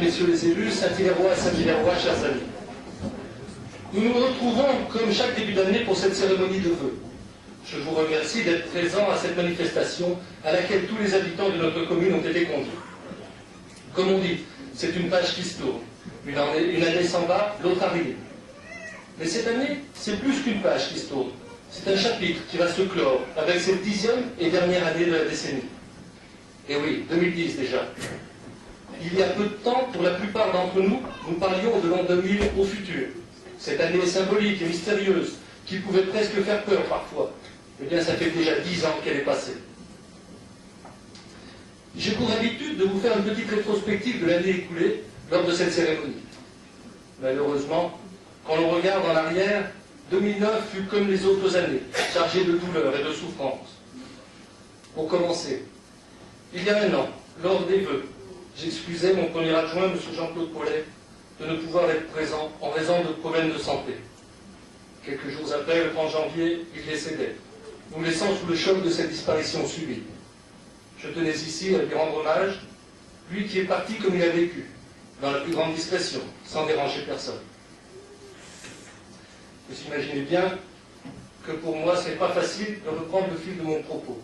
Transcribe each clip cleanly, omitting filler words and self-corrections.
messieurs les élus, Saint-Hilaire-Roy et Saint-Hilaire-Roy, chers amis. Nous nous retrouvons comme chaque début d'année pour cette cérémonie de vœux. Je vous remercie d'être présents à cette manifestation à laquelle tous les habitants de notre commune ont été conduits. Comme on dit, c'est une page qui se tourne. Une année s'en va, l'autre arrive. Mais cette année, c'est plus qu'une page qui se tourne. C'est un chapitre qui va se clore avec cette 10e et dernière année de la décennie. Et oui, 2010 déjà. Il y a peu de temps, pour la plupart d'entre nous, nous parlions de l'an 2000 au futur. Cette année symbolique et mystérieuse, qui pouvait presque faire peur parfois. Eh bien, ça fait déjà 10 ans qu'elle est passée. J'ai pour habitude de vous faire une petite rétrospective de l'année écoulée lors de cette cérémonie. Malheureusement, quand l'on regarde en arrière, 2009 fut comme les autres années, chargée de douleur et de souffrance. Pour commencer, il y a un an, lors des vœux, j'excusais mon premier adjoint, M. Jean-Claude Paulet, de ne pouvoir être présent en raison de problèmes de santé. Quelques jours après, le 30 janvier, il décédait, nous laissant sous le choc de cette disparition subite. Je tenais ici à lui rendre hommage, lui qui est parti comme il a vécu, dans la plus grande discrétion, sans déranger personne. Vous imaginez bien que pour moi, ce n'est pas facile de reprendre le fil de mon propos.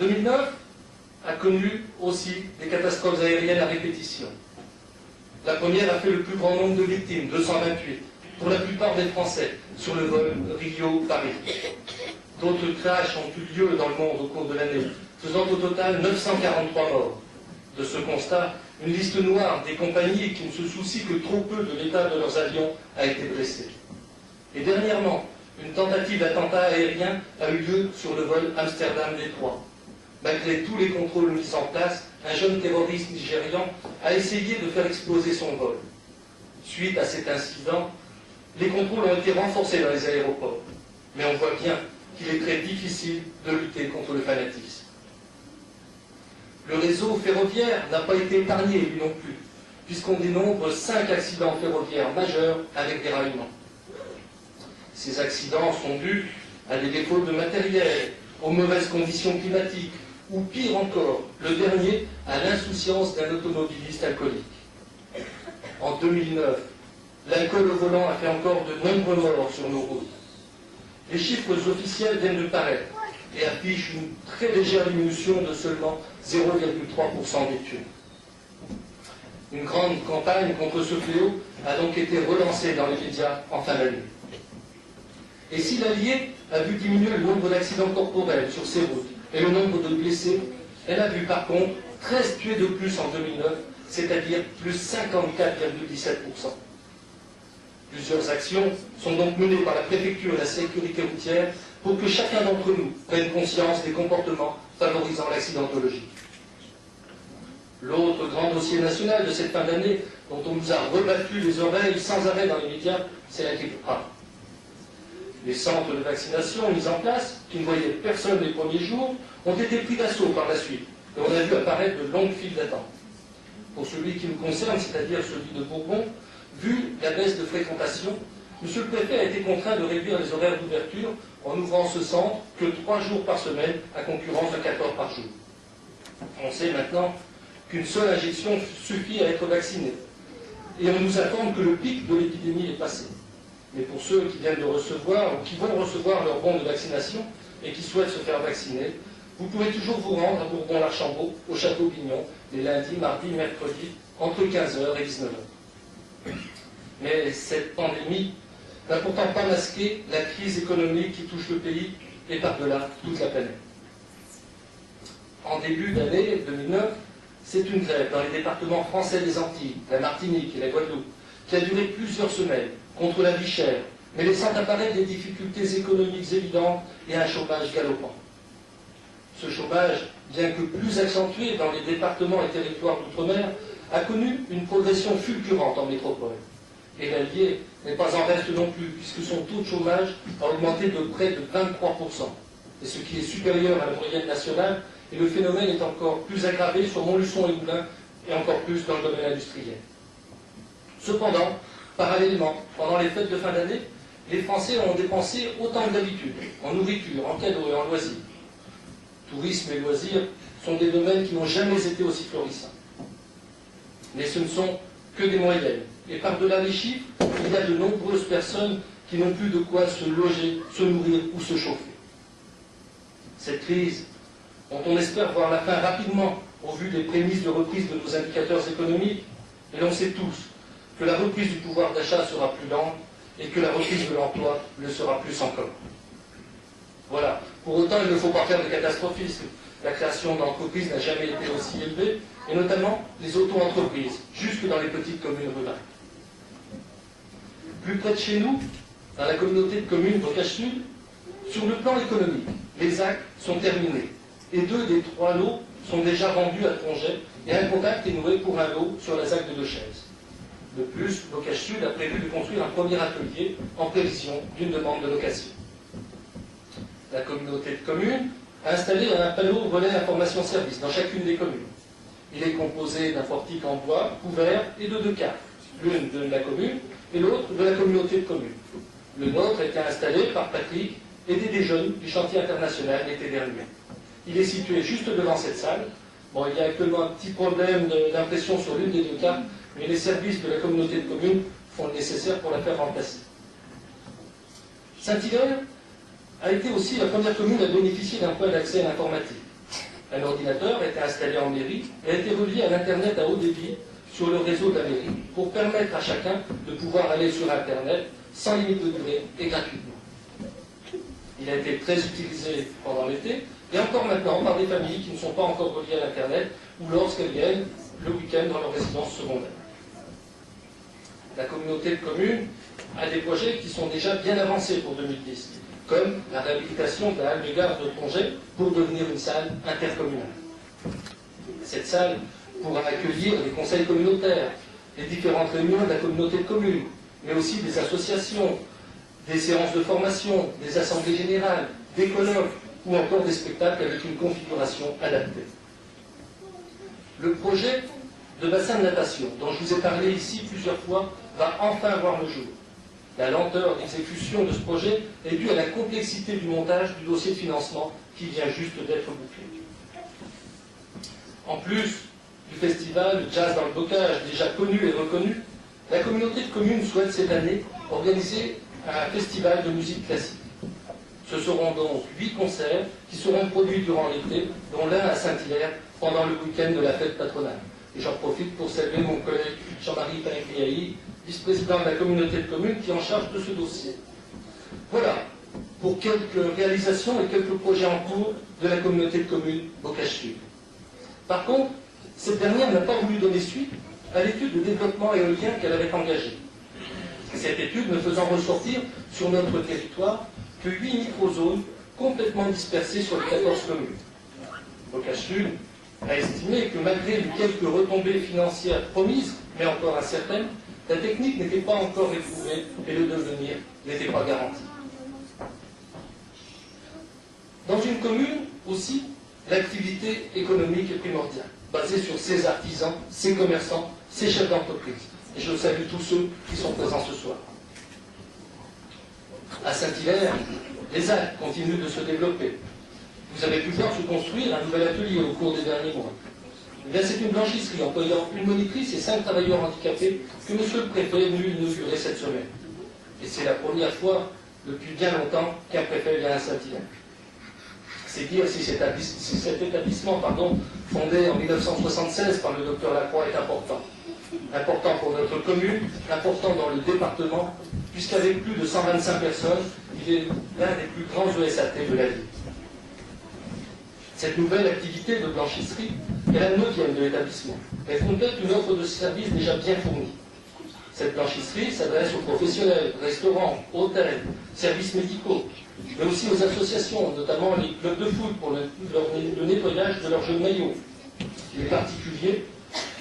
2009 a connu aussi des catastrophes aériennes à répétition. La première a fait le plus grand nombre de victimes, 228, pour la plupart des Français, sur le vol Rio-Paris. D'autres crashs ont eu lieu dans le monde au cours de l'année, faisant au total 943 morts. De ce constat, une liste noire des compagnies qui ne se soucient que trop peu de l'état de leurs avions a été dressée. Et dernièrement, une tentative d'attentat aérien a eu lieu sur le vol Amsterdam-Détroit. Malgré tous les contrôles mis en place, un jeune terroriste nigérian a essayé de faire exploser son vol. Suite à cet incident, les contrôles ont été renforcés dans les aéroports. Mais on voit bien qu'il est très difficile de lutter contre le fanatisme. Le réseau ferroviaire n'a pas été épargné, lui non plus, puisqu'on dénombre 5 accidents ferroviaires majeurs avec déraillement. Ces accidents sont dus à des défauts de matériel, aux mauvaises conditions climatiques, ou pire encore, le dernier, à l'insouciance d'un automobiliste alcoolique. En 2009, l'alcool au volant a fait encore de nombreux morts sur nos routes. Les chiffres officiels viennent de paraître et affichent une très légère diminution de seulement 0,3% des tués. Une grande campagne contre ce fléau a donc été relancée dans les médias en fin d'année. Et si l'Allier a vu diminuer le nombre d'accidents corporels sur ces routes et le nombre de blessés, elle a vu par contre 13 tués de plus en 2009, c'est-à-dire plus 54,17%. Plusieurs actions sont donc menées par la préfecture et la sécurité routière pour que chacun d'entre nous prenne conscience des comportements favorisant l'accidentologie. L'autre grand dossier national de cette fin d'année, dont on nous a rebattu les oreilles sans arrêt dans les médias, c'est la grippe A. Les centres de vaccination mis en place, qui ne voyaient personne les premiers jours, ont été pris d'assaut par la suite, et on a vu apparaître de longues files d'attente. Pour celui qui nous concerne, c'est-à-dire celui de Bourbon, vu la baisse de fréquentation, M. le Préfet a été contraint de réduire les horaires d'ouverture en ouvrant ce centre que 3 jours par semaine à concurrence de 14 par jour. On sait maintenant qu'une seule injection suffit à être vacciné. Et on nous informe que le pic de l'épidémie est passé. Mais pour ceux qui viennent de recevoir ou qui vont recevoir leur bon de vaccination et qui souhaitent se faire vacciner, vous pouvez toujours vous rendre à Bourbon-l'Archambault, au Château Pignon, les lundis, mardis, mercredis, entre 15h et 19h. Mais cette pandémie n'a pourtant pas masqué la crise économique qui touche le pays et par-delà toute la planète. En début d'année 2009, c'est une grève dans les départements français des Antilles, la Martinique et la Guadeloupe, qui a duré plusieurs semaines contre la vie chère, mais laissant apparaître des difficultés économiques évidentes et un chômage galopant. Ce chômage, bien que plus accentué dans les départements et territoires d'outre-mer, a connu une progression fulgurante en métropole. Et l'Allier n'est pas en reste non plus, puisque son taux de chômage a augmenté de près de 23%, et ce qui est supérieur à la moyenne nationale, et le phénomène est encore plus aggravé sur Montluçon et Moulins, et encore plus dans le domaine industriel. Cependant, parallèlement, pendant les fêtes de fin d'année, les Français ont dépensé autant que d'habitude, en nourriture, en cadeaux et en loisirs. Tourisme et loisirs sont des domaines qui n'ont jamais été aussi florissants. Mais ce ne sont que des moyennes. Et par-delà les chiffres, il y a de nombreuses personnes qui n'ont plus de quoi se loger, se nourrir ou se chauffer. Cette crise, dont on espère voir la fin rapidement au vu des prémices de reprise de nos indicateurs économiques, et l'on sait tous que la reprise du pouvoir d'achat sera plus lente et que la reprise de l'emploi le sera plus encore. Voilà. Pour autant, il ne faut pas faire de catastrophisme. La création d'entreprises n'a jamais été aussi élevée, et notamment les auto-entreprises, jusque dans les petites communes rurales. Plus près de chez nous, dans la communauté de communes Bocage Sud, sur le plan économique, les actes sont terminés, et 2 des 3 lots sont déjà vendus à Tronget, et un contact est noué pour un lot sur la ZAC de Deux-Chaises. De plus, Bocage Sud a prévu de construire un premier atelier en prévision d'une demande de location. La communauté de communes a installé un panneau relais information service dans chacune des communes. Il est composé d'un portique en bois couvert et de 2 cartes, l'une de la commune et l'autre de la communauté de communes. Le nôtre a été installé par Patrick, aidé des jeunes du chantier international l'été dernier. Il est situé juste devant cette salle. Bon, il y a actuellement un petit problème d'impression sur l'une des 2 cartes, mais les services de la communauté de communes font le nécessaire pour la faire remplacer. Saint-Hilaire a été aussi la première commune à bénéficier d'un point d'accès à l'informatique. Un ordinateur a été installé en mairie et a été relié à l'Internet à haut débit sur le réseau de la mairie pour permettre à chacun de pouvoir aller sur Internet sans limite de durée et gratuitement. Il a été très utilisé pendant l'été et encore maintenant par des familles qui ne sont pas encore reliées à l'Internet ou lorsqu'elles viennent le week-end dans leur résidence secondaire. La communauté de communes a des projets qui sont déjà bien avancés pour 2010, comme la réhabilitation de la halle de gare de Tronget pour devenir une salle intercommunale. Cette salle pourra accueillir les conseils communautaires, les différentes réunions de la communauté de communes, mais aussi des associations, des séances de formation, des assemblées générales, des colloques ou encore des spectacles avec une configuration adaptée. Le projet de bassin de natation, dont je vous ai parlé ici plusieurs fois, va enfin voir le jour. La lenteur d'exécution de ce projet est due à la complexité du montage du dossier de financement qui vient juste d'être bouclé. En plus du festival Jazz dans le Bocage, déjà connu et reconnu, la communauté de communes souhaite cette année organiser un festival de musique classique. Ce seront donc 8 concerts qui seront produits durant l'été, dont l'un à Saint-Hilaire pendant le week-end de la fête patronale. Et j'en profite pour saluer mon collègue Jean-Marie Panigliaï, vice-président de la communauté de communes qui est en charge de ce dossier. Voilà pour quelques réalisations et quelques projets en cours de la communauté de communes Bocage Sud. Par contre, cette dernière n'a pas voulu donner suite à l'étude de développement éolien qu'elle avait engagée. Cette étude ne faisant ressortir sur notre territoire que 8 microzones complètement dispersées sur les 14 communes. Bocage Sud a estimé que malgré les quelques retombées financières promises, mais encore incertaines, la technique n'était pas encore éprouvée et le devenir n'était pas garanti. Dans une commune aussi, l'activité économique est primordiale, basée sur ses artisans, ses commerçants, ses chefs d'entreprise. Et je salue tous ceux qui sont présents ce soir. À Saint-Hilaire, les Alpes continuent de se développer. Vous avez pu voir se construire un nouvel atelier au cours des derniers mois. C'est une blanchisserie employant une monitrice et 5 travailleurs handicapés que monsieur le préfet est venu inaugurer cette semaine. Et c'est la première fois depuis bien longtemps qu'un préfet vient à Saint-Hilaire. C'est dire si cet établissement fondé en 1976 par le docteur Lacroix est important. Important pour notre commune, important dans le département, puisqu'avec plus de 125 personnes, il est l'un des plus grands ESAT de la ville. Cette nouvelle activité de blanchisserie est la 9e de l'établissement. Elle complète une offre de services déjà bien fournie. Cette blanchisserie s'adresse aux professionnels, restaurants, hôtels, services médicaux, mais aussi aux associations, notamment les clubs de foot pour le nettoyage de leurs jeux de maillot. Les particuliers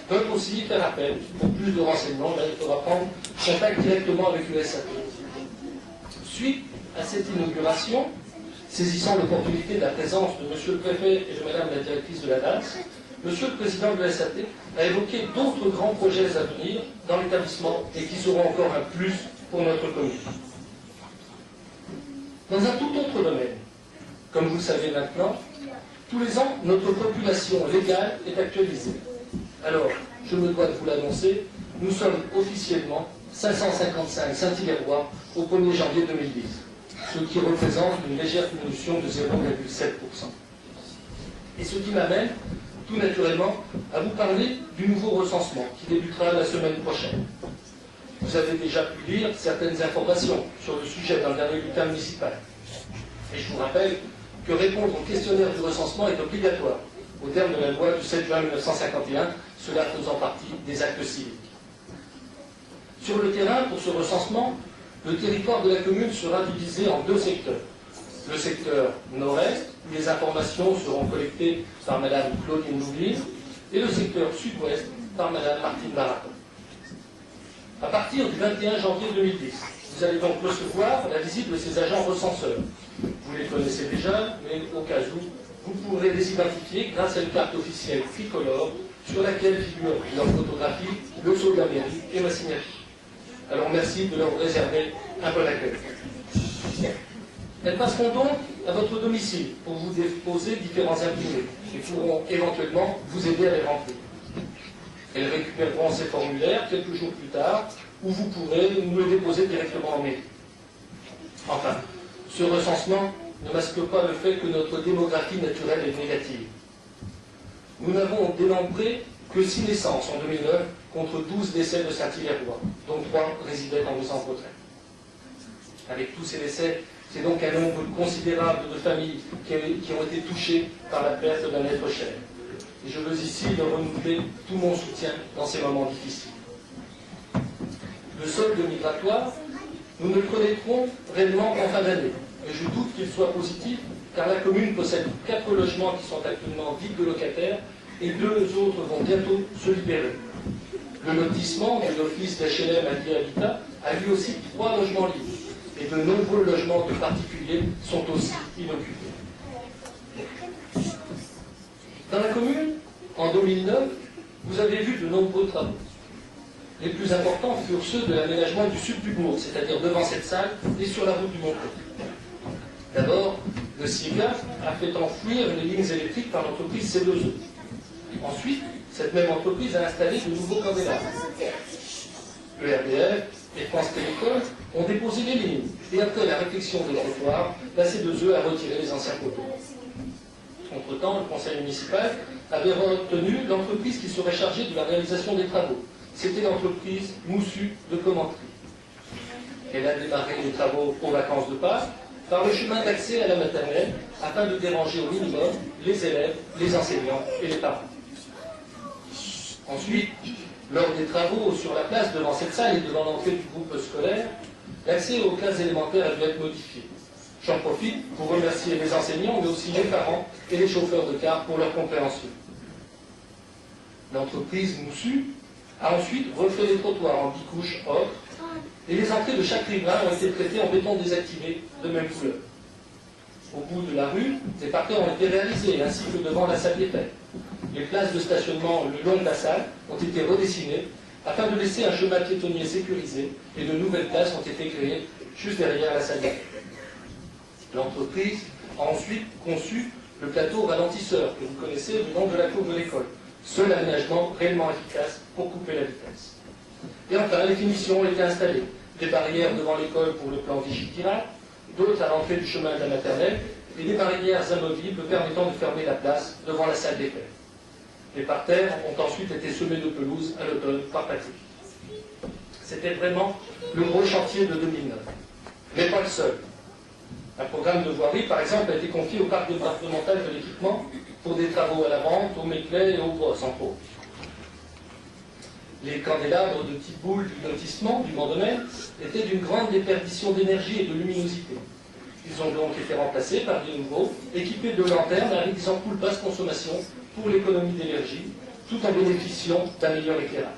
peuvent aussi faire appel pour plus de renseignements. Là, il faudra prendre contact directement avec le SAP. Suite à cette inauguration, saisissant l'opportunité de la présence de monsieur le préfet et de madame la directrice de la DAS, monsieur le président de la SAT a évoqué d'autres grands projets à venir dans l'établissement et qui seront encore un plus pour notre commune. Dans un tout autre domaine, comme vous le savez maintenant, tous les ans, notre population légale est actualisée. Alors, je me dois de vous l'annoncer, nous sommes officiellement 555 Saint-Hilaire-Rois au 1er janvier 2010, ce qui représente une légère diminution de 0,7%. Et ce qui m'amène, tout naturellement, à vous parler du nouveau recensement qui débutera la semaine prochaine. Vous avez déjà pu lire certaines informations sur le sujet dans le dernier bulletin municipal. Et je vous rappelle que répondre au questionnaire du recensement est obligatoire, au terme de la loi du 7 juin 1951, cela faisant partie des actes civiques. Sur le terrain, pour ce recensement, le territoire de la commune sera divisé en deux secteurs. Le secteur nord-est, où les informations seront collectées par Mme Claudine Louline, et le secteur sud-ouest par Mme Martine Baraton. À partir du 21 janvier 2010, vous allez donc recevoir la visite de ces agents recenseurs. Vous les connaissez déjà, mais au cas où, vous pourrez les identifier grâce à une carte officielle tricolore sur laquelle figure leur photographie, le sceau de la mairie et ma signature. Alors merci de leur réserver un bon accueil. Elles passeront donc à votre domicile pour vous déposer différents imprimés et pourront éventuellement vous aider à les remplir. Elles récupéreront ces formulaires quelques jours plus tard où vous pourrez nous le déposer directement en mairie. Enfin, ce recensement ne masque pas le fait que notre démographie naturelle est négative. Nous n'avons dénombré que 6 naissances en 2009 contre 12 décès de Saint-Hilaire-Rois, dont 3 résidaient en maison de retraite. Avec tous ces décès, c'est donc un nombre considérable de familles qui ont été touchées par la perte d'un être cher. Et je veux ici leur renouveler tout mon soutien dans ces moments difficiles. Le solde migratoire, nous ne le connaîtrons réellement qu'en fin d'année. Et je doute qu'il soit positif, car la commune possède 4 logements qui sont actuellement vides de locataires, et 2 autres vont bientôt se libérer. Le lotissement de l'office d'HLM Allié Habitat a lui aussi 3 logements libres. Et de nombreux logements de particuliers sont aussi inoccupés. Dans la commune, en 2009, vous avez vu de nombreux travaux. Les plus importants furent ceux de l'aménagement du sud du bourg, c'est-à-dire devant cette salle et sur la route du Montreux. D'abord, le CIEGA a fait enfouir les lignes électriques par l'entreprise C2E. Ensuite, cette même entreprise a installé de nouveaux candélabres. Le RDF et France Télécom ont déposé les lignes et après la réflexion de trottoir, la C2E a retiré les anciens poteaux. Entre-temps, le conseil municipal avait retenu l'entreprise qui serait chargée de la réalisation des travaux. C'était l'entreprise Moussu de Commentry. Elle a démarré les travaux aux vacances de Pâques par le chemin d'accès à la maternelle afin de déranger au minimum les élèves, les enseignants et les parents. Ensuite, lors des travaux sur la place devant cette salle et devant l'entrée du groupe scolaire, l'accès aux classes élémentaires a dû être modifié. J'en profite pour remercier les enseignants, mais aussi les parents et les chauffeurs de car pour leur compréhension. L'entreprise Moussu a ensuite refait les trottoirs en bicouche ocre et les entrées de chaque riverain ont été traitées en béton désactivé de même couleur. Au bout de la rue, des parterres ont été réalisés, ainsi que devant la salle des fêtes. Les places de stationnement le long de la salle ont été redessinées afin de laisser un chemin piétonnier sécurisé et de nouvelles places ont été créées juste derrière la salle des fêtes. L'entreprise a ensuite conçu le plateau ralentisseur que vous connaissez le long de la cour de l'école. Seul aménagement réellement efficace pour couper la vitesse. Et enfin, les finitions ont été installées. Des barrières devant l'école pour le plan Vichy-Pirate, d'autres à l'entrée du chemin de la maternelle, et des barrières amovibles permettant de fermer la place devant la salle des fêtes. Les parterres ont ensuite été semés de pelouse à l'automne par Patrick. C'était vraiment le gros chantier de 2009. Mais pas le seul. Un programme de voirie, par exemple, a été confié au parc départemental de l'équipement pour des travaux à la vente, au Méclay et aux brosses, entre autres. Les candélabres de type boule du lotissement du Mont-Domaine étaient d'une grande déperdition d'énergie et de luminosité. Ils ont donc été remplacés par des nouveaux, équipés de lanternes avec des ampoules basse consommation pour l'économie d'énergie, tout en bénéficiant d'un meilleur éclairage.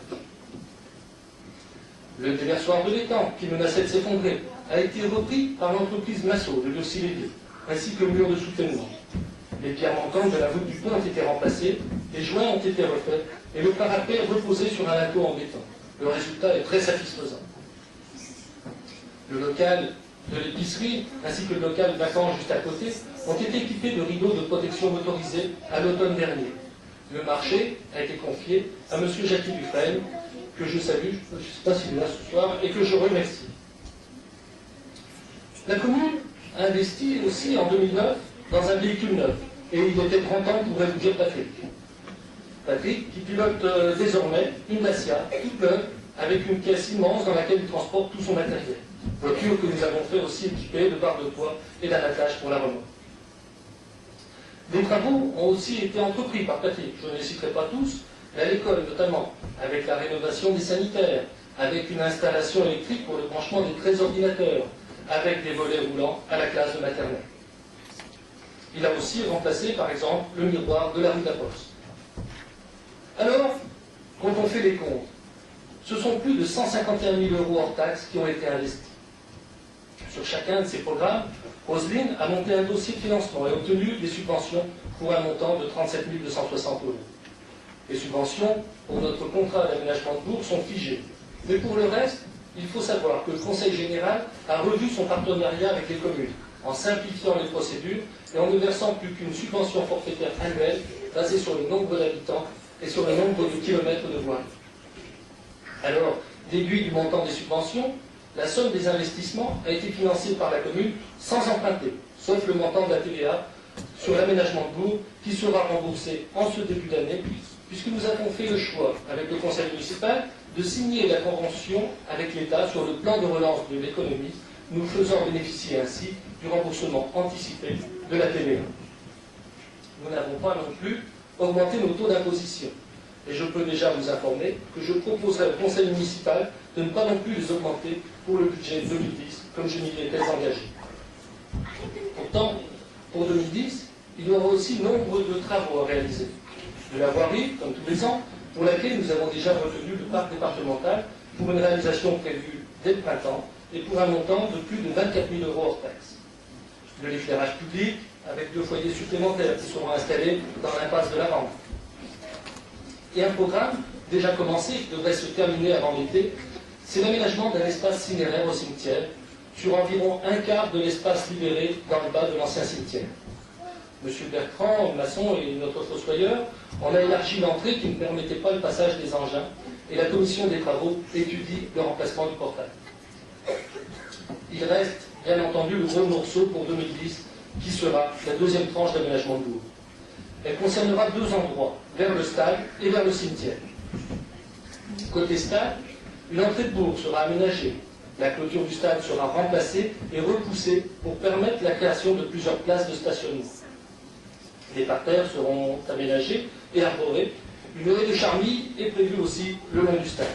Le déversoir de l'étang, qui menaçait de s'effondrer, a été repris par l'entreprise Massot de Lurcy-Lévy, ainsi que le mur de soutènement. Les pierres manquantes de la voûte du pont ont été remplacées, les joints ont été refaits, et le parapet reposé sur un linteau en béton. Le résultat est très satisfaisant. Le local de l'épicerie, ainsi que le local vacant juste à côté, ont été équipés de rideaux de protection motorisés à l'automne dernier. Le marché a été confié à M. Jackie Dufresne, que je salue, je ne sais pas s'il est là ce soir, et que je remercie. La commune a investi aussi en 2009 dans un véhicule neuf, et il était grand temps, pourrait vous dire Patrick. Patrick, qui pilote désormais une Dacia toute neuve, avec une caisse immense dans laquelle il transporte tout son matériel. Voiture que nous avons fait aussi équiper de barres de poids et d'un attelage pour la remorque. Des travaux ont aussi été entrepris par Patrick, je ne les citerai pas tous, mais à l'école notamment, avec la rénovation des sanitaires, avec une installation électrique pour le branchement des 13 ordinateurs, avec des volets roulants à la classe de maternelle. Il a aussi remplacé, par exemple, le miroir de la rue de la Poste. Alors, quand on fait les comptes, ce sont plus de 151 000 € hors taxes qui ont été investis. Sur chacun de ces programmes, Roselyne a monté un dossier de financement et obtenu des subventions pour un montant de 37 260 €. Les subventions pour notre contrat d'aménagement de bourg sont figées. Mais pour le reste, il faut savoir que le Conseil général a revu son partenariat avec les communes, en simplifiant les procédures et en ne versant plus qu'une subvention forfaitaire annuelle basée sur le nombre d'habitants et sur le nombre de kilomètres de voirie. Alors, déduit du montant des subventions, la somme des investissements a été financée par la commune sans emprunter, sauf le montant de la TVA sur l'aménagement de bourg qui sera remboursé en ce début d'année, puisque nous avons fait le choix, avec le conseil municipal, de signer la convention avec l'État sur le plan de relance de l'économie, nous faisant bénéficier ainsi du remboursement anticipé de la TVA. Nous n'avons pas non plus augmenté nos taux d'imposition. Et je peux déjà vous informer que je proposerai au conseil municipal de ne pas non plus les augmenter pour le budget 2010, comme je m'y étais engagé. Pourtant, pour 2010, il y aura aussi nombre de travaux à réaliser. De la voirie, comme tous les ans, pour laquelle nous avons déjà retenu le parc départemental pour une réalisation prévue dès le printemps et pour un montant de plus de 24 000 € hors taxes. De l'éclairage public, avec 2 foyers supplémentaires qui seront installés dans l'impasse de la Rampe. Et un programme déjà commencé, qui devrait se terminer avant l'été, c'est l'aménagement d'un espace cinéraire au cimetière, sur environ un quart de l'espace libéré dans le bas de l'ancien cimetière. Monsieur Bertrand, maçon et notre fossoyeur, on a élargi l'entrée qui ne permettait pas le passage des engins, et la commission des travaux étudie le remplacement du portail. Il reste, bien entendu, le gros morceau pour 2010, qui sera la deuxième tranche d'aménagement de bourg. Elle concernera 2 endroits, vers le stade et vers le cimetière. Côté stade, une entrée de bourg sera aménagée. La clôture du stade sera remplacée et repoussée pour permettre la création de plusieurs places de stationnement. Les parterres seront aménagés et arborés. Une haie de charmille est prévue aussi le long du stade.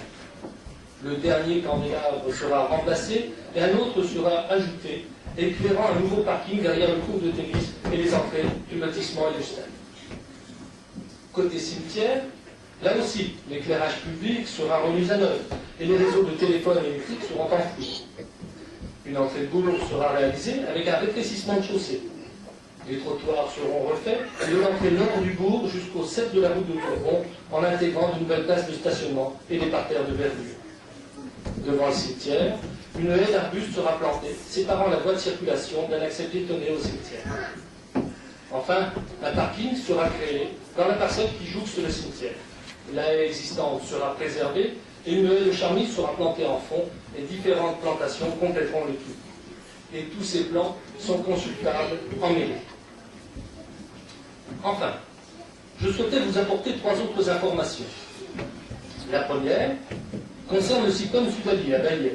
Le dernier candélabre sera remplacé et un autre sera ajouté, éclairant un nouveau parking derrière le court de tennis et les entrées du lotissement et du stade. Côté cimetière, là aussi, l'éclairage public sera remis à neuf et les réseaux de téléphone électriques seront enfouis. Une entrée de bourg sera réalisée avec un rétrécissement de chaussée. Les trottoirs seront refaits de l'entrée nord du bourg jusqu'au 7 de la route de Tourbon en intégrant de nouvelles places de stationnement et des parterres de verdure. Devant le cimetière, une haie d'arbustes sera plantée, séparant la voie de circulation d'un accès piétonnier au cimetière. Enfin, un parking sera créé dans la parcelle qui jouxte le cimetière. La haie existante sera préservée et une haie de charmille sera plantée en fond et différentes plantations compléteront le tout. Et tous ces plans sont consultables en mairie. Enfin, je souhaitais vous apporter 3 autres informations. La première concerne le Cyclone Sudalier à Baillet,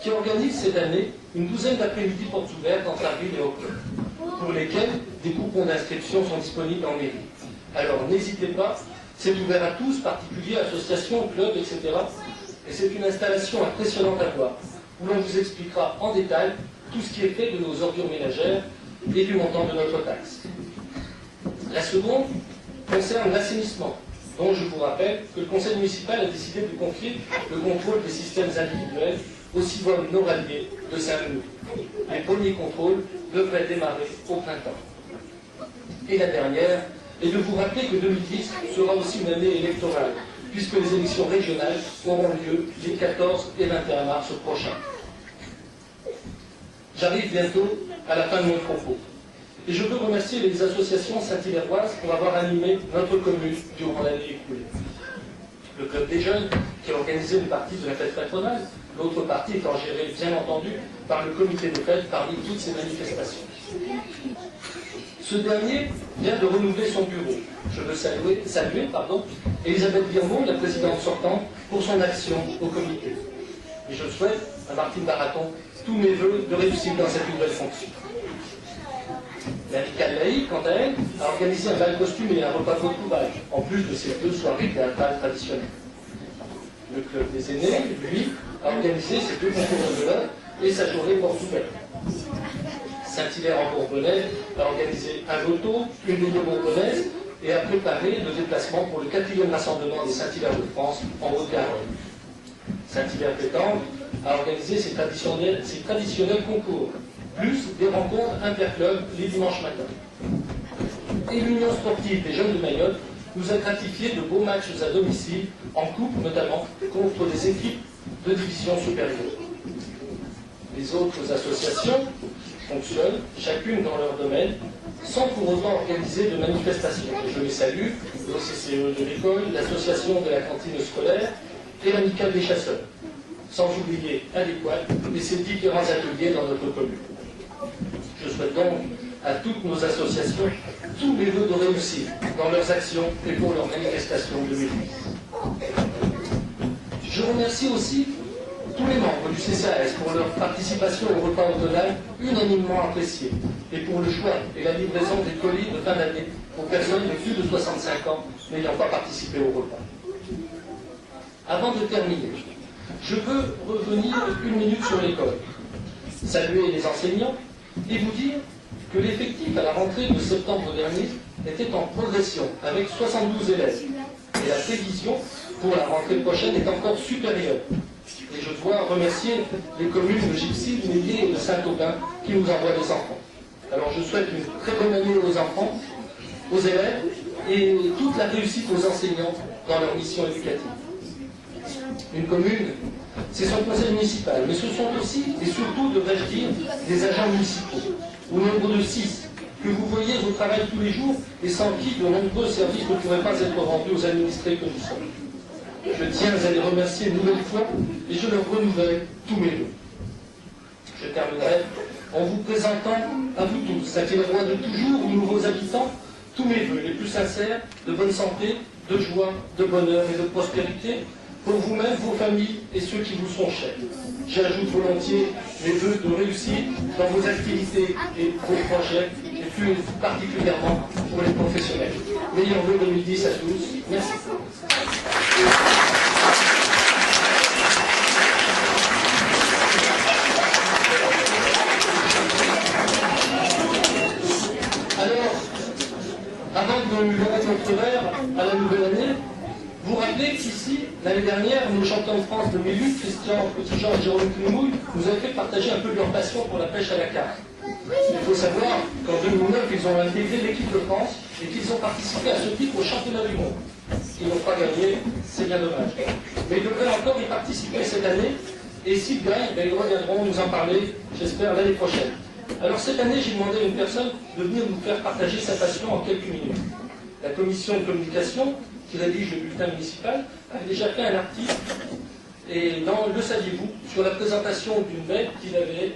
qui organise cette année une douzaine d'après-midi portes ouvertes entre avril et octobre, pour lesquels des coupons d'inscription sont disponibles en mairie. Alors n'hésitez pas, c'est ouvert à tous, particuliers, associations, clubs, etc. Et c'est une installation impressionnante à voir, où l'on vous expliquera en détail tout ce qui est fait de nos ordures ménagères et du montant de notre taxe. La seconde concerne l'assainissement, dont je vous rappelle que le conseil municipal a décidé de confier le contrôle des systèmes individuels au civil Noralier de Saint-Denis. Les premiers contrôles devraient démarrer au printemps. Et la dernière est de vous rappeler que 2010 sera aussi une année électorale, puisque les élections régionales auront lieu les 14 et 21 mars prochains. J'arrive bientôt à la fin de mon propos. Et je veux remercier les associations saint-hilaroises pour avoir animé notre commune durant l'année écoulée. Le Club des Jeunes, qui a organisé une partie de la fête patronale, l'autre partie étant gérée, bien entendu, par le comité des fêtes parmi toutes ces manifestations. Ce dernier vient de renouveler son bureau. Je veux saluer Elisabeth Birmont, la présidente sortante, pour son action au comité. Et je souhaite à Martine Baraton tous mes voeux de réussite dans cette nouvelle fonction. L'amicale laïque, quant à elle, a organisé un bal costumé et un repas de retrouvage, en plus de ses 2 soirées théâtrales traditionnelles. Le club des aînés, lui, a organisé ses 2 concours de l'heure et sa journée porte ouverte. Saint-Hilaire-en-Bourbonnais a organisé un loto, une vidéo bourbonnaise et a préparé le déplacement pour le 4e rassemblement des Saint-Hilaire de France en Haute-Garonne. Saint-Hilaire-Pétanque a organisé ses traditionnels concours, plus des rencontres interclubs les dimanches matins. Et l'Union sportive des jeunes de Mayotte nous a gratifié de beaux matchs à domicile, en coupe notamment, contre des équipes de division supérieure. Les autres associations fonctionnent, chacune dans leur domaine, sans pour autant organiser de manifestations. Je les salue, l'OCCE de l'école, l'association de la cantine scolaire et l'amicale des chasseurs, sans oublier Adéquate et ses différents ateliers dans notre commune. Je souhaite donc à toutes nos associations tous mes vœux de réussite dans leurs actions et pour leurs manifestations 2010. Je remercie aussi tous les membres du CCAS pour leur participation au repas automnal unanimement apprécié et pour le choix et la livraison des colis de fin d'année aux personnes de plus de 65 ans n'ayant pas participé au repas. Avant de terminer, je veux revenir 1 minute sur l'école, saluer les enseignants et vous dire que l'effectif à la rentrée de septembre dernier était en progression avec 72 élèves et la prévision pour la rentrée prochaine est encore supérieure. Et je dois remercier les communes de Gipsy, de Méliès et de Saint-Aubin qui nous envoient des enfants. Alors je souhaite une très bonne année aux enfants, aux élèves et toute la réussite aux enseignants dans leur mission éducative. Une commune, c'est son conseil municipal, mais ce sont aussi et surtout, devrais-je dire, des agents municipaux, au nombre de 6, que vous voyez au travail tous les jours et sans qui de nombreux services ne pourraient pas être rendus aux administrés que nous sommes. Je tiens à les remercier une nouvelle fois et je leur renouvelle tous mes vœux. Je terminerai en vous présentant à vous tous, Saint-Hilarois de toujours, aux nouveaux habitants, tous mes vœux les plus sincères de bonne santé, de joie, de bonheur et de prospérité pour vous-même, vos familles et ceux qui vous sont chers. J'ajoute volontiers mes vœux de réussite dans vos activités et vos projets, et plus particulièrement pour les professionnels. Meilleurs vœux 2010 à tous. Merci. Alors, avant de nous mettre notre verre à la nouvelle année, vous rappelez qu'ici, l'année dernière, nos champions de France de Méluc, Christian Petitjean et Jérôme Climouille, nous avaient fait partager un peu de leur passion pour la pêche à la carpe. Il faut savoir qu'en 2009, ils ont intégré l'équipe de France et qu'ils ont participé à ce titre au championnat du monde. Ils n'ont pas gagné, c'est bien dommage. Mais ils devraient encore y participer cette année, et s'ils gagnent, ils reviendront nous en parler, j'espère, l'année prochaine. Alors cette année, j'ai demandé à une personne de venir nous faire partager sa passion en quelques minutes. La commission de communication, qui rédige le bulletin municipal, a déjà fait un article, et dans Le saviez-vous, sur la présentation d'une bête qu'il avait,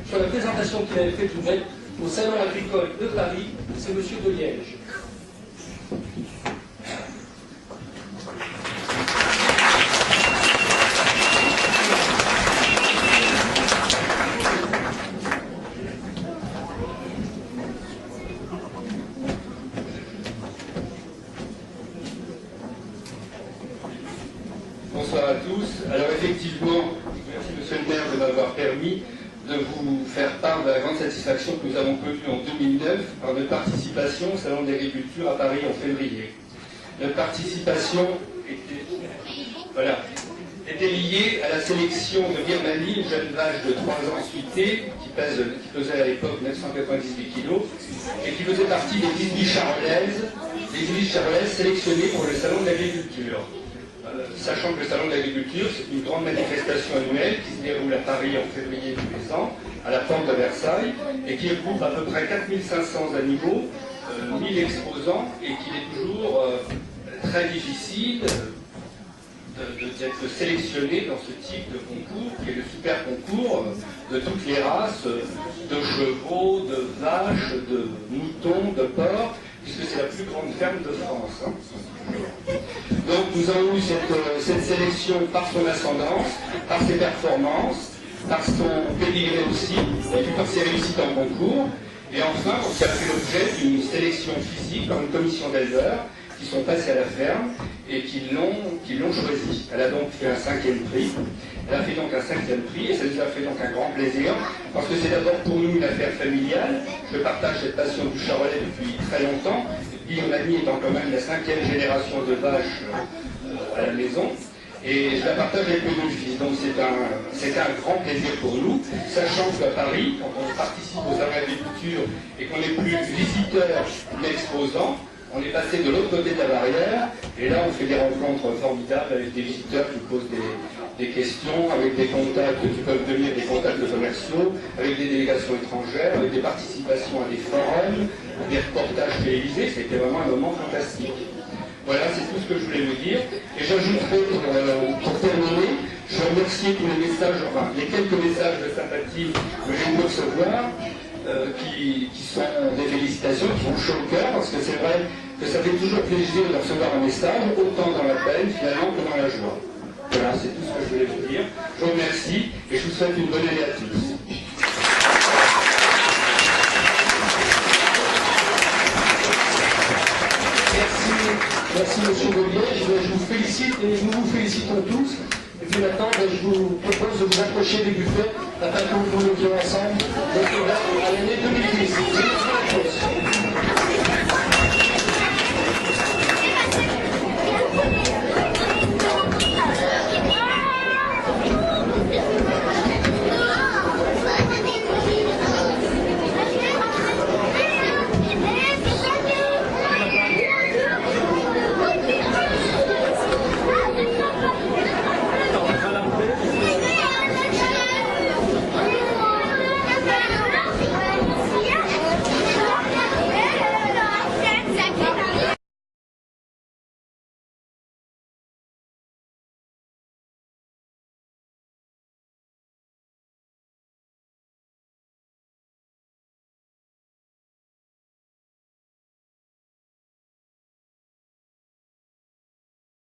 sur la présentation qu'il avait faite d'une bête au Salon agricole de Paris, c'est M. de Liège. Bonsoir à tous. Alors effectivement, merci Monsieur le maire de m'avoir permis de vous faire part de la grande satisfaction que nous avons connue en 2009 par notre participation au Salon de l'agriculture à Paris en février. Notre participation était liée à la sélection de Birmanie, une jeune vache de 3 ans suitée, qui pesait à l'époque 998 kg, et qui faisait partie des 18 charolaises sélectionnées pour le Salon de l'agriculture. sachant que le Salon de l'Agriculture, c'est une grande manifestation annuelle qui se déroule à Paris en février tous les ans, à la porte de Versailles, et qui regroupe à peu près 4500 animaux, 1000 exposants, et qu'il est toujours très difficile d'être sélectionné dans ce type de concours, qui est le super concours de toutes les races, de chevaux, de vaches, de moutons, de porcs, puisque c'est la plus grande ferme de France. Donc nous avons eu cette sélection par son ascendance, par ses performances, par son pédigré aussi, et puis par ses réussites en concours. Et enfin, on a fait l'objet d'une sélection physique par une commission d'éleveurs qui sont passés à la ferme et qui l'ont choisi. Elle a donc fait un 5e prix. Elle a fait donc un 5e prix et ça nous a fait donc un grand plaisir parce que c'est d'abord pour nous une affaire familiale. Je partage cette passion du charolais depuis très longtemps. Guillaume Lamy étant quand même la 5e génération de vaches à la maison. Et je la partage avec mes deux fils. Donc c'est un grand plaisir pour nous, sachant qu'à Paris, quand on participe aux arènes d'agriculture et qu'on n'est plus visiteur mais exposant, on est passé de l'autre côté de la barrière, et là on fait des rencontres formidables avec des visiteurs qui posent des questions, avec des contacts qui peuvent devenir des contacts commerciaux, avec des délégations étrangères, avec des participations à des forums, des reportages télévisés. C'était vraiment un moment fantastique. Voilà, c'est tout ce que je voulais vous dire. Et j'ajouterai, pour terminer, je remercie tous les messages, enfin les quelques messages de sympathie que j'ai pu recevoir, qui sont des félicitations, qui font chaud au cœur, parce que c'est vrai que ça fait toujours plaisir de recevoir un message, autant dans la peine finalement que dans la joie. Voilà, c'est tout ce que je voulais vous dire. Je vous remercie et je vous souhaite une bonne année à tous. Merci Monsieur Gaulier, je vous félicite et nous vous félicitons tous. Et puis maintenant, je vous propose de vous approcher des buffets afin que nous nous ensemble à l'année 2010.